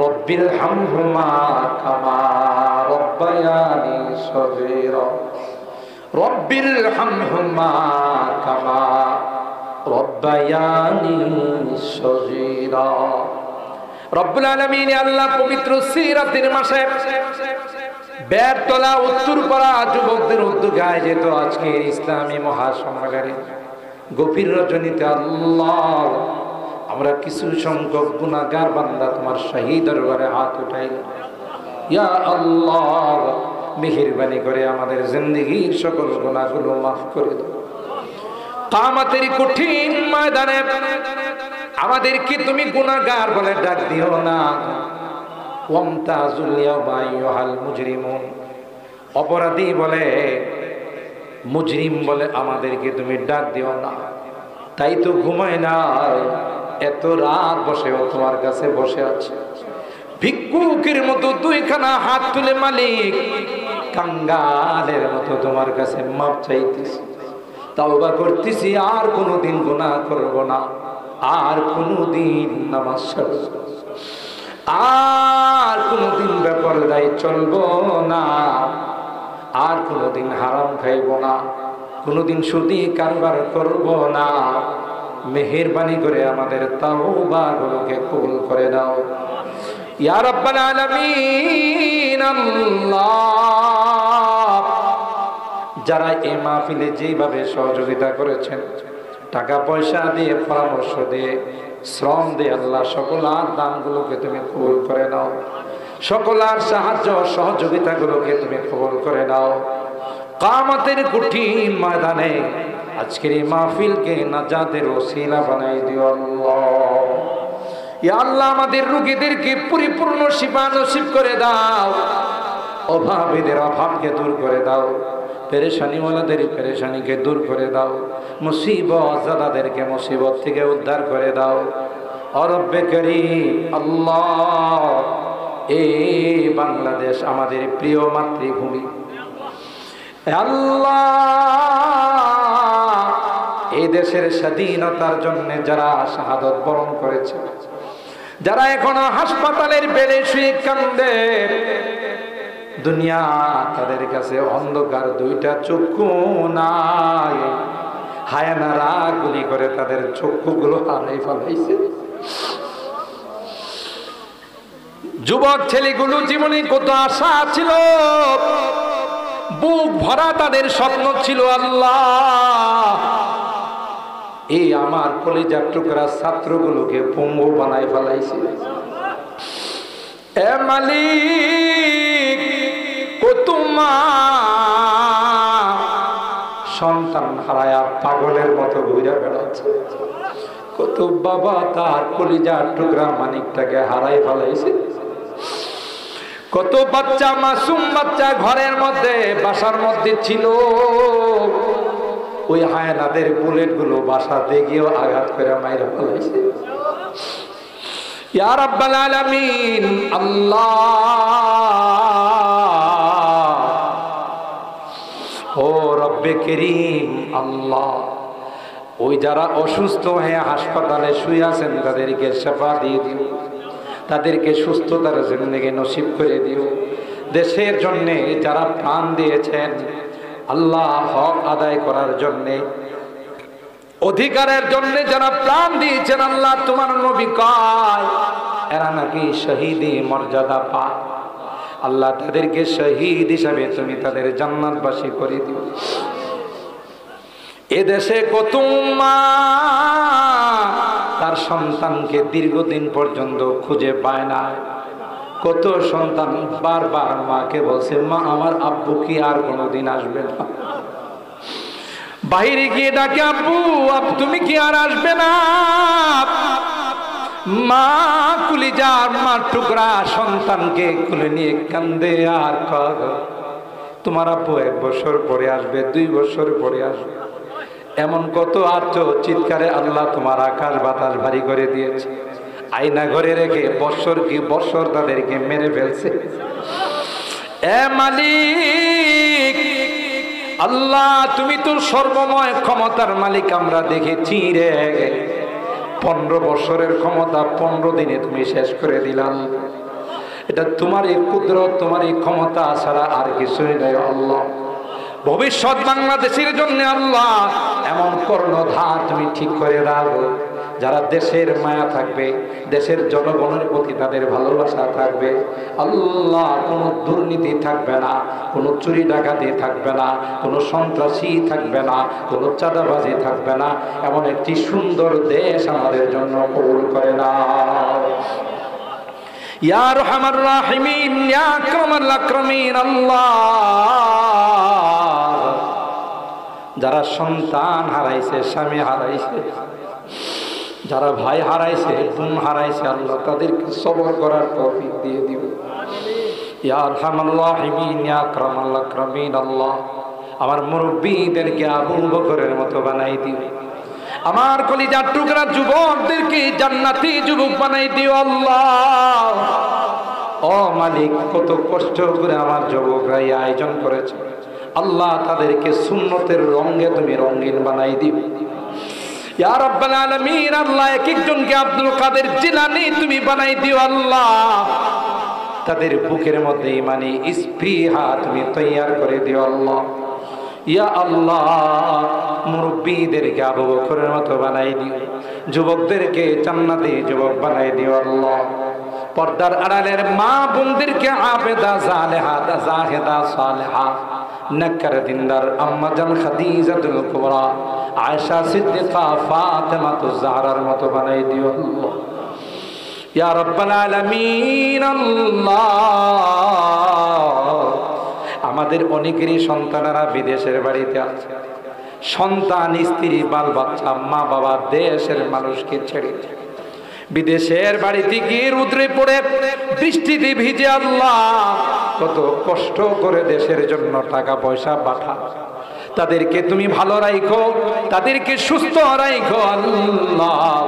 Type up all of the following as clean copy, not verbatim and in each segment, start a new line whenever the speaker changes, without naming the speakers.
রব্বির হামহুমা কামা রব্বায়ানি সগীরা রব্বির হামহুমা কামা রব্বায়ানি সগীরা। রব্বুল আলামিন আল্লাহ পবিত্র সিরাতের মাসে বেরতলা উত্তরপাড়া যুবকদের উদ্যোগে আয়োজিত আজকে ইসলামী মহাসম্মেলনে গভীর রজনীতে আল্লাহ আমরা কিছু সংখ্যক গুনাহগার বান্দা তোমার শাহী দরবারে হাত উঠাইলাম। ইয়া আল্লাহ, মেহেরবানি করে আমাদের জিন্দেগীর সকল গুনাহগুলো মাফ করে দাও। কিয়ামতের কঠিন ময়দানে আমাদেরকে তুমি গুনাহগার বলে ডাক দিও না। ওয়ামতাজুল ইয়াওমা আইয়ুহাল মুজরিমুন, অপরাধী বলে, মুজরিম বলে আমাদেরকে তুমি ডাক দিও না। তাই তো ঘুমায় না, এত রাত বসেও তোমার কাছে বসে আছে ভিক্ষুকের মতো দুইখানা হাত তুলে মালিক কাঙ্গালের মতো তোমার কাছে মাপ চাইতেছি, তাওবা করতেছি, আর কোনোদিন গুনাহ করব না, আর কোনোদিন নামাজ ছাড়ব, আর কোনোদিন বেপরদায় চলবো না, আর কোনোদিন হারাম খাইব না, কোনোদিন সুদি কারবার করব না। মেহেরবানি করে আমাদের তাওবাগুলোকে কবুল করে দাও ইয়া রাব্বাল আলামিন। আল্লাহ, যারা এই মাহফিলে যেভাবে সহযোগিতা করেছেন, টাকা পয়সা দিয়ে, পরামর্শ দিয়ে, শ্রম দিয়ে, আল্লাহ সকলার দানগুলোকে তুমি কবুল করে নাও, সকলার সাহায্য সহযোগিতাগুলোকে তুমি কবুল করে নাও। কিয়ামতের কঠিন ময়দানে আজকের এই মাহফিলকে নাজাতের ওসিলা বানাই দিও আল্লাহ। ইয়া আল্লাহ, আমাদের রোগীদেরকে পরিপূর্ণ শিফা নসিব করে দাও, অভাবীদের অভাবকে দূর করে দাও, পেরেশানিওয়ালাদের পেরেশানিকে দূর করে দাও, মুসিবত জাদাদেরকে মুসিবত থেকে উদ্ধার করে দাও। ও রব্বে করিম আল্লাহ, এই বাংলাদেশ আমাদের প্রিয় মাতৃভূমি, আল্লাহ এই দেশের স্বাধীনতার জন্য যারা শাহাদত বরণ করেছে, যারা এখনো হাসপাতালের বেডে শুয়ে কান্দে, দুনিয়া তাদের কাছে অন্ধকার, দুইটা চক্ষু নাই, হায়ানারা গুলি করে তাদের চক্ষুগুলো হারাই ফেলাইছে। যুবক ছেলেগুলো জীবনে কত আশা ছিল, বুক ভরা তাদের স্বপ্ন ছিল, আল্লাহ এই আমার কলিজার টুকরা ছাত্রগুলোকে পঙ্গু বানাই ফেলাইছে। এ মালিক, কত মা সন্তান হারায়া পাগলের মতো ঘুরে বেড়াচ্ছে, কত বাবা তার কলিজার টুকরা মানিকটাকে হারাই ফেলাইছে, কত বাচ্চা, মাসুম বাচ্চা ঘরের মধ্যে, বাসার মধ্যে ছিল, ওই হায়নাদের বুলেট গুলো বাসাতে গিয়েও আঘাত করে মাইরা ফেলাইছে। ইয়া রাব্বাল আলামিন আল্লাহ, ও রব্বে করিম আল্লাহ, ওই যারা অসুস্থ হয়ে হাসপাতালে শুয়ে আছেন তাদেরকে শিফা দিয়ে দিও, তাদেরকে সুস্থতার জিন্দেগি নসিব করে দিও। দেশের জন্যে যারা প্রাণ দিয়েছেন, আল্লাহ হক আদায় করার জন্যে, অধিকারের জন্যে যারা প্রাণ দিয়েছেন, আল্লাহ তোমার নবী কয় এরা নাকি শহীদি মর্যাদা পায়, আল্লাহ তাদেরকে শহীদ হিসাবে তুমি তাদের জান্নাতবাসী করে দিও। এদেশে কত মা তার সন্তানকে দীর্ঘদিন পর্যন্ত খুঁজে পায় না, কত সন্তান বারবার মাকে বলছে, মা আমার আব্বু কি আর কোনোদিন আসবে না, বাইরে গিয়ে ডাকে, আব্বু তুমি কি আর আসবে না, মা কুলিজার মার টুকরা সন্তানকে কুলে নিয়ে কান্দে আর কয় তোমার আব্বু 1 বছর পরে আসবে, 2 বছর পরে আসবে। এমন কত আর্ত চিৎকারে আল্লাহ তোমার আকাশ বাতাস ভারী করে দিয়েছে, আয়না ঘরে রেখে বছর কি বছর তাদেরকে মেরে ফেলছে। এ মালিক আল্লাহ, তুমি তো সর্বময় ক্ষমতার মালিক, আমরা দেখেছি রে, 15 বছরের ক্ষমতা 15 দিনে তুমি শেষ করে দিলাম। এটা তোমার এই কুদরত, তোমার এই ক্ষমতা ছাড়া আর কিছুই নাই আল্লাহ। ভবিষ্যৎ বাংলাদেশের জন্য আল্লাহ এমন কর্ণধার তুমি ঠিক করে রাখো, যারা দেশের মায়া থাকবে, দেশের জনগণের প্রতি তাদের ভালোবাসা থাকবে। আল্লাহ, কোনো দুর্নীতি থাকবে না, কোনো চুরি ডাকাতি থাকবে না, কোনো সন্ত্রাসী থাকবে না, কোনো চাঁদাবাজি থাকবে না। এমন একটি সুন্দর দেশ আমাদের জন্য কবুল করে না। ইয়া আরহামার রাহিমিন, ইয়া আকরামাল আকরামিন আল্লাহ, যারা সন্তান হারাইছে, স্বামী হারাইছে, যারা ভাই হারাইছে, বোন হারাইছে, আল্লাহ তাদেরকে সবর করার তৌফিক দিয়ে দিও। ইয়া আরহামার রাহিমিন, ইয়া আকরামাল আকরামিন আল্লাহ, আমার মুরব্বিদেরকে আবু বকরের মতো বানাই দিও। আমার কলিজার টুকরা যুবকদেরকে জান্নাতি যুবক বানাই দিও আল্লাহ। ও মালিক, কত কষ্ট করে আমার যুবকরা এই আয়োজন করেছে আল্লাহ, তাদেরকে সুন্নতের রঙে তুমি রঙিন বানাই দিও। ইয়া রাব্বাল আলামিন আল্লাহ, এক একজনকে আব্দুল কাদের জিলানী তুমি বানাই দিও আল্লাহ। তাদের বুকের মধ্যে ইমানি স্পৃহা তুমি তৈয়ার করে দিও আল্লাহ। ইয়া আল্লাহ, মুরব্বিদেরকে আবু বকরের মতো বানাই দিও, যুবকদেরকে জান্নাতি যুবক বানাই দিও আল্লাহ। পর্দার আড়ালের মা বোনদেরকে আবেদা জালেহা জাহেদা সালেহা নেককার দিনদার আম্মা জান খাদিজাতুল কুবরা, আয়েশা সিদ্দিকা, ফাতেমাতুজ জাহরার মতো বানাই দিও আল্লাহ। ইয়া রাব্বাল আলামিন আল্লাহ, আমাদের অনেকেরই সন্তানেরা বিদেশের বাড়িতে আছে, সন্তান, স্ত্রী, বাল বাচ্চা, মা বাবা দেশের মানুষকে ছেড়ে বিদেশের বাড়িতে গিয়ে রুদ্রে পড়ে বৃষ্টিতে ভিজে আল্লাহ কত কষ্ট করে দেশের জন্য টাকা পয়সা পাঠা। তাদেরকে তুমি ভালো রাখো, তাদেরকে সুস্থ রাখো আল্লাহ।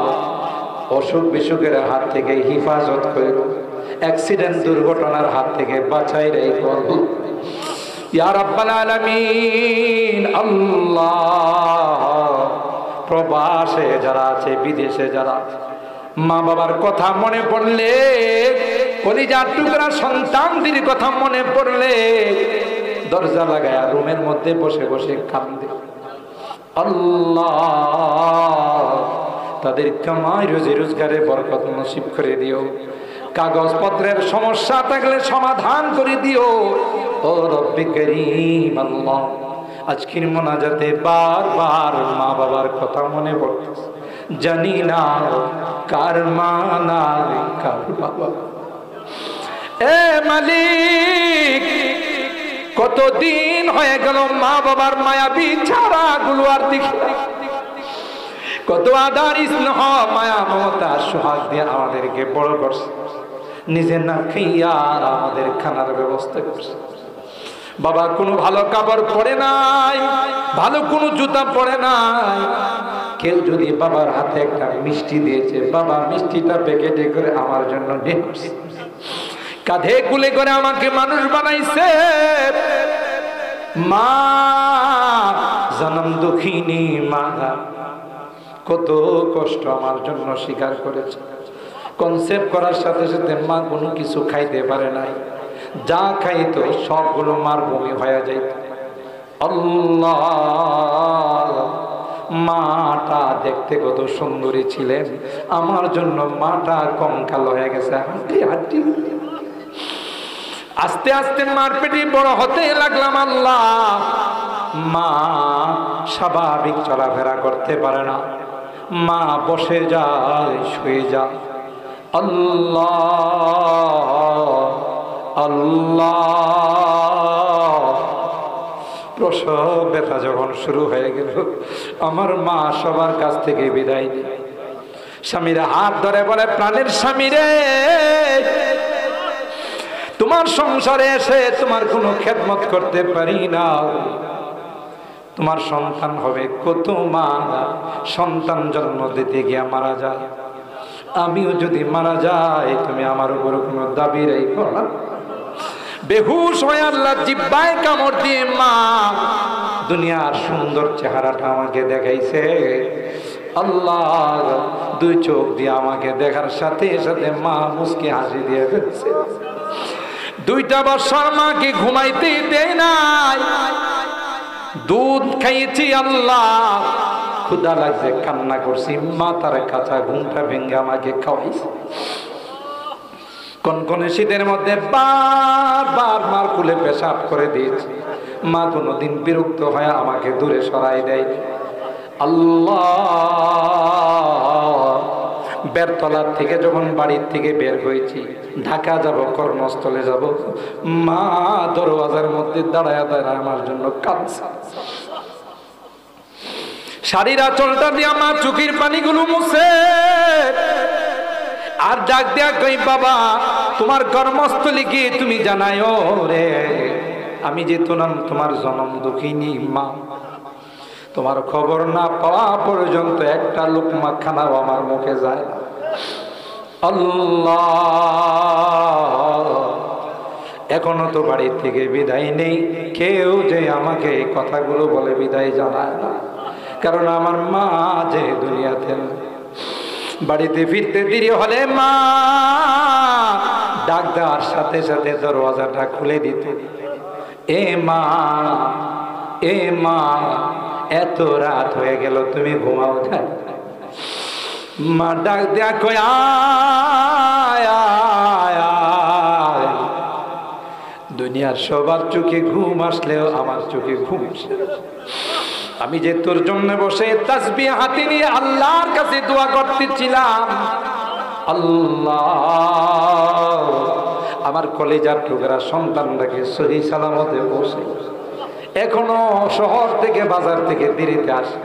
অসুখ বিসুখের হাত থেকে হিফাজত করো, অ্যাক্সিডেন্ট দুর্ঘটনার হাত থেকে বাঁচাই রাখো ইয়া রাব্বাল আলামিন আল্লাহ। প্রবাসে যারা আছে, বিদেশে যারা, মা বাবার কথা মনে পড়লে, কলিজার টুকরা সন্তানদের কথা মনে পড়লে দরজা লাগায়া রুমের মধ্যে বসে বসে কান্দে আল্লাহ। তাদের কামাই রুজি রোজগারে বরকত নসিব করে দিও, কাগজপত্রের সমস্যা থাকলে সমাধান করে দিও ও রব্বে করিম আল্লাহ। আজকের মোনাজাতে বারবার মা বাবার কথা মনে পড়তেছে, জানি না কার মা না কার বাবা। এ মালিক, কতদিন হয়ে গেল মা বাবার মায়াবী চেহারাগুলো আর দেখি, কত আদর স্নেহ মায়া মমতা সোহাগ দিয়ে আমাদেরকে বড় করছে, নিজে না খাইয়া আমাদের খানার ব্যবস্থা করছে। বাবা কোনো ভালো কাপড় পরে নাই, ভালো কোনো জুতা পরে নাই। কেউ যদি বাবার হাতে একটা মিষ্টি দিয়েছে, বাবা মিষ্টিটা প্যাকেটে করে আমার জন্য নিয়ে আসছে, কাঁধে কুলে করে আমাকে মানুষ বানাইছে। মা জনম দুঃখিনী মা কত কষ্ট আমার জন্য স্বীকার করেছে। কনসেপ্ট করার সাথে সাথে মা কোনো কিছু খাইতে পারে নাই, যা খাইতো সবগুলো মার বমি হয়ে যাইত। আল্লাহ, মাটা দেখতে কত সুন্দরী ছিলেন, আমার জন্য মাটা কঙ্কাল হয়ে গেছে, হাঁটি হাঁটি। আস্তে আস্তে মার পেটে বড় হতে লাগলাম আল্লাহ। মা স্বাভাবিক চলাফেরা করতে পারে না, মা বসে যায়, শুয়ে যায়। আল্লাহ আল্লাহ, প্রসব ব্যথা যখন শুরু হয়ে গেল, আমার মা সবার কাছ থেকে বিদায় দেয়। স্বামীরা হাত ধরে বলে, প্রাণের স্বামী রে, তোমার সংসারে এসে তোমার কোনো খেদমত করতে পারি না। তোমার সন্তান হবে, কত মা সন্তান জন্ম দিতে গিয়া মারা যায়। আমিও যদি মারা যাই, তুমি আমার উপর কোনো দাবি রাখো না। বেহুশ হয়ে আল্লাহ জিব্বায় কামড় দিয়ে মা দুনিয়ার সুন্দর চেহারাটা আমাকে দেখাইছে। আল্লাহ দুই চোখ দিয়ে আমাকে দেখার সাথে সাথে মা মুস্কি হাসি দিয়ে ফেলছে। 2টা বছর মাকে ঘুমাইতে দেয় নাই, দুধ খাইয়েছি আল্লাহ, ক্ষুধা লাগছে কান্না করছি, মা তার কাঁচা ঘুমটা ভেঙে আমাকে খাওয়াইছে। কনকনে শীতের মধ্যে বারবার মার কুলে পেশাব করে দিয়েছে, মা কোনোদিন বিরক্ত হয়ে আমাকে দূরে সরাই দেয়। আল্লাহ বেরতলা থেকে যখন বাড়ির থেকে বের হয়েছি, ঢাকা যাব, কর্মস্থলে যাব, মা দরওয়াজার মধ্যে দাঁড়ায় দাঁড়ায় আমার জন্য কাঁদছে। শাড়ির আঁচলটা দিয়ে আমার চোখের পানিগুলো মুছে আর ডাক দেয়া কই, বাবা তোমার কর্মস্থলে গিয়ে তুমি জানায়ও রে, আমি যে তোমার জনম দুঃখিনী মা, তোমার খবর না পাওয়া পর্যন্ত একটা লোকমা খানাও আমার মুখে যায় না। আল্লাহ এখনো তো বাড়ি থেকে বিদায় নেই, কেউ যে আমাকে এই কথাগুলো বলে বিদায় জানায় না, কারণ আমার মা যে দুনিয়াতে না। বাড়িতে ফিরতে দেরি হলে মা ডাক দেওয়ার সাথে সাথে দরওয়াজাটা খুলে দিত। এ মা, এ মা, এত রাত হয়ে গেল, তুমি ঘুমাও যাই। মা ডাক দেয়া কই, আয় আয় আয়। দুনিয়ার সবার চোখে ঘুম আসলেও আমার চোখে ঘুম আসে। আমি যে তোর জন্য বসে তাসবিহ হাতে নিয়ে আল্লাহর কাছে দোয়া করতেছিলাম, আল্লাহ আমার কলেজার টুকরা সন্তানটাকে সহি সালামতে বসে এখনো শহর থেকে বাজার থেকে দেরিতে আসে,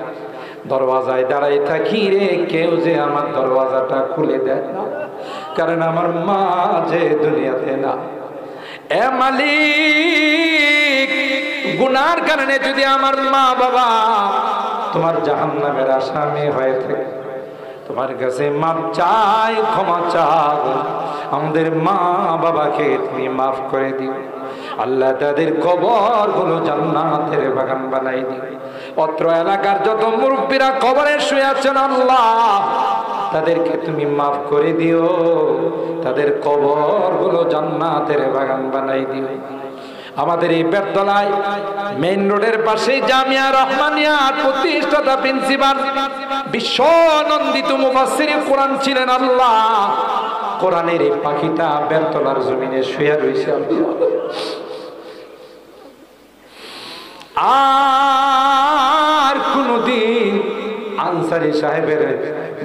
দরওয়াজায় দাঁড়াই থাকি রে, কেউ যে আমার দরওয়াজাটা খুলে দেয় না, কারণ আমার মা যে দুনিয়াতে না। এ মালিক, গুনার কারণে যদি আমার মা বাবা তোমার জাহান্নামের আসামি হয়ে থাকে, তোমার কাছে মাপ চাই, ক্ষমা চাই, আমাদের মা বাবাকে তুমি মাফ করে দিও আল্লাহ, তাদের কবর গুলো জান্নাতের বাগান বানাই দিও। অত্র এলাকার যত মুরব্বীরা কবরে শুয়ে আছেন আল্লাহ, তাদেরকে তুমি মাফ করে দিও, তাদের কবর গুলো জান্নাতের বাগান বানাই দিও। আমাদের এই বেরতলায় মেইন রোডের পাশে জামিয়া রহমানিয়া প্রতিষ্ঠাতা প্রিন্সিপাল বিশ্বনন্দিত মুফাসসির কোরআন ছিলেন আল্লাহ, কোরআনের এই পাখিটা বেরতলার জমিনে শুয়ে রয়েছে। আর কোনদিন আনসারী সাহেবের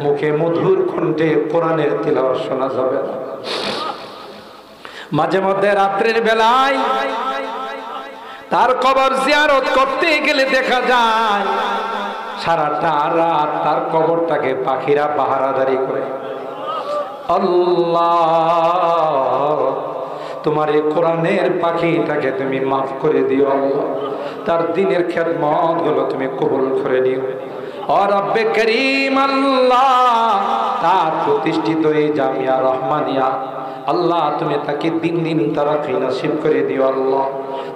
মুখে মধুর কণ্ঠে কোরআনের তিলাওয়াত শোনা যাবে না। মাঝে মধ্যে রাত্রের বেলায় তার কবর জিয়ারত করতে গেলে দেখা যায় সারাটা রাত তার কবরটাকে পাখিরা পাহারাদারি করে। আল্লাহ তোমার এই কোরআনের পাখিটাকে তুমি মাফ করে দিও আল্লাহ, তার দিনের খেদমত গুলো তুমি কবুল করে নিও। ও রব্বে করিম আল্লাহ, তার প্রতিষ্ঠিত এই জামিয়া রহমানিয়া আল্লাহ তুমি তাকে দিন দিন তারাক্কি নসিব করে দিও আল্লাহ,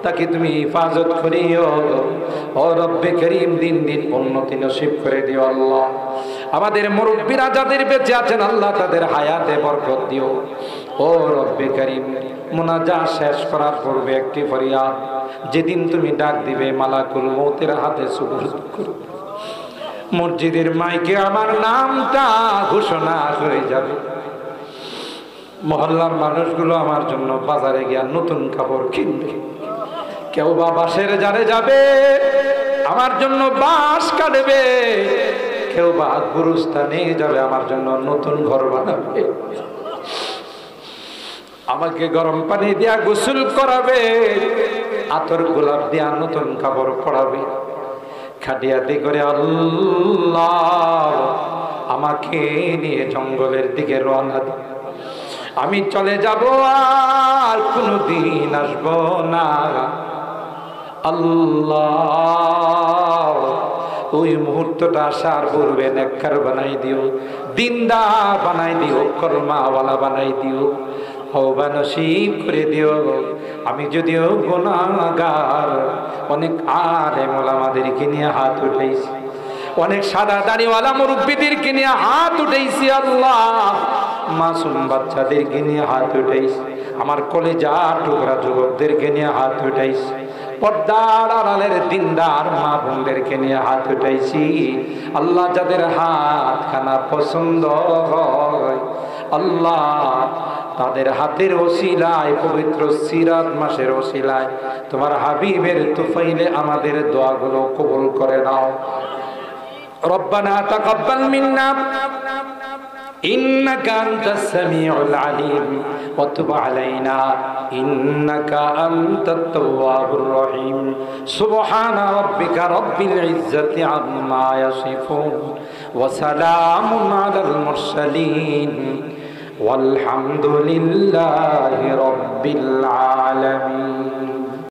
তাকে তুমি হিফাজত করিও। ও রব্বে করিম দিন দিন উন্নতি নসিব করে দিও আল্লাহ। আমাদের মুরব্বীরা যাদের বেঁচে আছেন আল্লাহ তাদের হায়াতে বরকত দিও। ও রব্বে করিম, মুনাজাত শেষ করার পূর্বে একটি ফরিয়াদ, যেদিন তুমি ডাক দিবে মালাকুল মউতের হাতে সুপুর্দ করো, মসজিদের মাইকে আমার নামটা ঘোষণা হয়ে যাবে। মহল্লার মানুষগুলো আমার জন্য বাজারে গিয়া নতুন কাপড় কিনবে, কেউ বা বাঁশের জারে যাবে আমার জন্য বাঁশ কাটবে, কেউ বা গুরুস্থানে যাবে আমার জন্য নতুন ঘর বানাবে, আমাকে গরম পানি দিয়া গোসল করাবে, আতর গোলাপ দিয়া নতুন কাপড় পরাবে। খাটিয়াতি করে আল্লাহ আমাকে নিয়ে জঙ্গলের দিকে রওনা দিবে, আমি চলে যাব আর কোনদিন আসব না। আল্লাহ ওই মুহূর্তটা আসার পূর্বে নেককার বানাই দিও, দিনদার বানাই দিও, কলমাওয়ালা বানাই দিও, তওবা নসিব করে দিও। আমি যদিও গুনাহগার, অনেক আলেম ওলামাদেরকে নিয়ে হাত উঠাইছি, অনেক সাদা দাড়িওয়ালা মুরব্বীদেরকে নিয়ে হাত উঠাইছি আল্লাহ, মাসুম বাচ্চাদেরকে নিয়ে হাত উঠাইছি, আমার কলেজা টুকরা যুবকদেরকে নিয়ে হাত উঠাইছি, পর্দার আড়ালের দিনদার মা বোনদেরকে নিয়ে হাত উঠাইছি। আল্লাহ যাদের হাত খানা পছন্দ হয় আল্লাহ তাদের হাতের ওসিলায় পবিত্র সিরাত মাসের ওসিলায় তোমার হাবিবের তুফাইলে আমাদের দোয়াগুলো কবুল করে নাও। রব্বানা তাকাব্বাল মিন্না إنك أنت السميع العليم وتب علينا إنك أنت التواب الرحيم سبحان ربك رب العزة عما يصفون وسلام على المرسلين والحمد لله رب العالمين.